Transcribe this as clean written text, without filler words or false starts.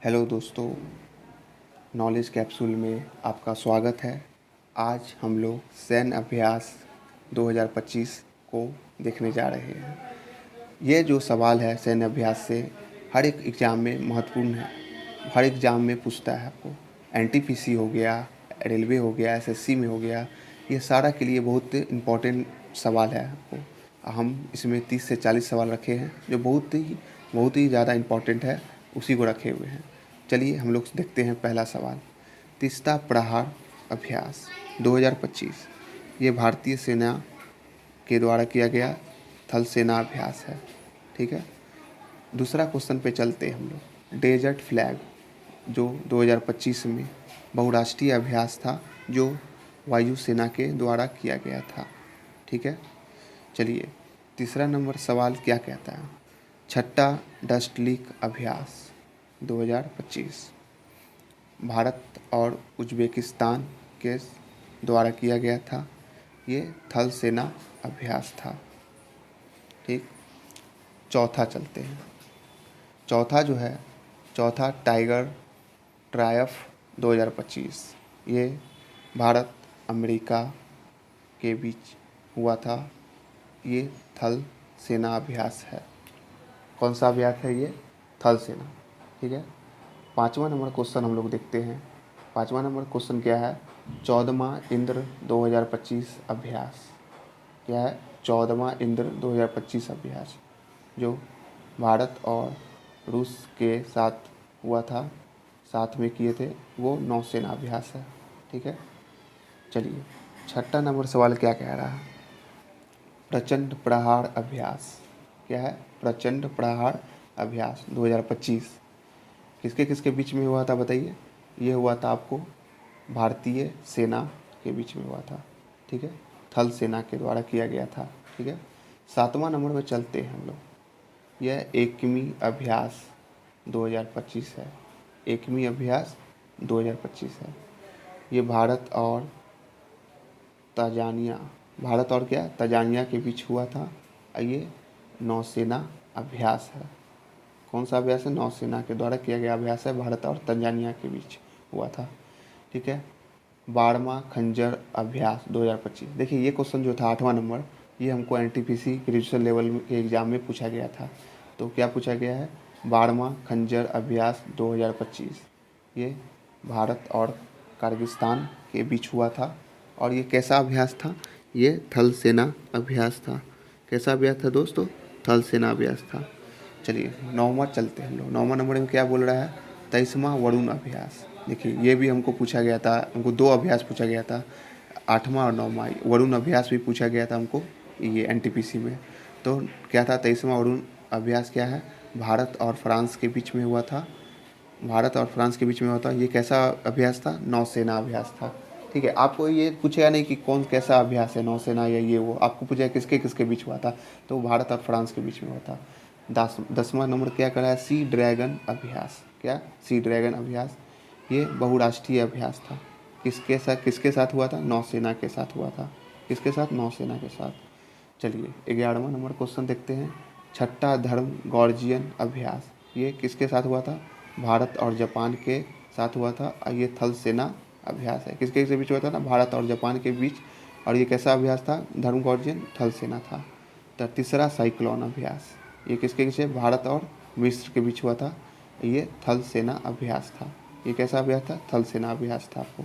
Hello दोस्तों, knowledge capsule में आपका स्वागत है। आज हम लोग सैन्य अभ्यास 2025 को देखने जा रहे हैं। ये जो सवाल है सैन्य अभ्यास से हर एक एग्ज़ाम में महत्वपूर्ण है। हर एग्ज़ाम में पूछता है आपको। एनटीपीसी हो गया, रेलवे हो गया, एसएससी में हो गया, ये सारा के लिए बहुत इम्पोर्टेंट सवाल है आपको। हम इसमें 30 से 40 सवाल रखे हैं जो बहुत ही ज़्यादा इम्पोर्टेंट है, उसी को रखे हुए हैं। चलिए हम लोग देखते हैं पहला सवाल। तीस्ता प्रहार अभ्यास 2025 ये भारतीय सेना के द्वारा किया गया थल सेना अभ्यास है। ठीक है, दूसरा क्वेश्चन पे चलते हैं हम लोग। डेजर्ट फ्लैग जो 2025 में बहुराष्ट्रीय अभ्यास था जो वायुसेना के द्वारा किया गया था। ठीक है, चलिए तीसरा नंबर सवाल क्या कहता है। छठा डस्ट लीक अभ्यास 2025 भारत और उज्बेकिस्तान के द्वारा किया गया था। ये थल सेना अभ्यास था। ठीक, चौथा चलते हैं। चौथा टाइगर ट्रायफ 2025 ये भारत अमेरिका के बीच हुआ था। ये थल सेना अभ्यास है। कौन सा अभ्यास है ये? थल सेना। ठीक है, पाँचवा नंबर क्वेश्चन हम लोग देखते हैं। पाँचवा नंबर क्वेश्चन क्या है? 14वां इंद्र 2025 अभ्यास। क्या है? 14वां इंद्र 2025 अभ्यास जो भारत और रूस के साथ हुआ था, साथ में किए थे, वो नौसेना अभ्यास है। ठीक है, चलिए छठा नंबर सवाल क्या कह रहा है? प्रचंड प्रहार अभ्यास। क्या है? प्रचंड प्रहार अभ्यास 2025 किसके किसके बीच में हुआ था बताइए? ये हुआ था आपको भारतीय सेना के बीच में हुआ था। ठीक है, थल सेना के द्वारा किया गया था। ठीक है, सातवां नंबर पे चलते हैं हम लोग। यह एकमी अभ्यास 2025 है। एकमी अभ्यास 2025 है। ये भारत और तंजानिया के बीच हुआ था। ये नौसेना अभ्यास है। कौन सा अभ्यास है? नौसेना के द्वारा किया गया अभ्यास है, भारत और तंजानिया के बीच हुआ था। ठीक है, 12वां खंजर अभ्यास 2025। देखिए ये क्वेश्चन जो था 8वां नंबर, ये हमको एनटीपीसी ग्रेजुएशन लेवल के एग्ज़ाम में पूछा गया था। तो क्या पूछा गया है? 12वां खंजर अभ्यास 2025 ये भारत और किर्गिस्तान के बीच हुआ था। और ये कैसा अभ्यास था? ये थल सेना अभ्यास था। कैसा अभ्यास था दोस्तों? थल सेना अभ्यास था। चलिए नौवां चलते हैं हम लोग। 9वां नंबर में क्या बोल रहा है? 23वां वरुण अभ्यास। देखिए ये भी हमको पूछा गया था, हमको 2 अभ्यास पूछा गया था, 8वां और 9वां। वरुण अभ्यास भी पूछा गया था हमको ये एनटीपीसी में। तो क्या था 23वां वरुण अभ्यास? क्या है? भारत और फ्रांस के बीच में हुआ था। भारत और फ्रांस के बीच में हुआ था। ये कैसा अभ्यास था? नौसेना अभ्यास था। ठीक है, आपको ये पूछेगा नहीं कि कौन कैसा अभ्यास है, नौसेना या ये वो, आपको पूछेगा किसके किसके बीच हुआ था, तो भारत और फ्रांस के बीच में हुआ था। 10वां नंबर क्या करा है? सी ड्रैगन अभ्यास। क्या? सी ड्रैगन अभ्यास ये बहुराष्ट्रीय अभ्यास था। किसके साथ हुआ था? नौसेना के साथ हुआ था। किसके साथ? नौसेना के साथ। चलिए 11वां नंबर क्वेश्चन देखते हैं। छठा धर्म गॉर्जियन अभ्यास ये किसके साथ हुआ था? भारत और जापान के साथ हुआ था। ये थल सेना अभ्यास है। किसके के बीच हुआ था ना? भारत और जापान के बीच। और ये कैसा अभ्यास था? धर्म गॉर्जियन थल सेना था। तो तीसरा साइक्लोन अभ्यास ये किसके बीच? भारत और मिस्र के बीच हुआ था। ये थल सेना अभ्यास था। ये कैसा अभ्यास था? थल सेना अभ्यास था आपको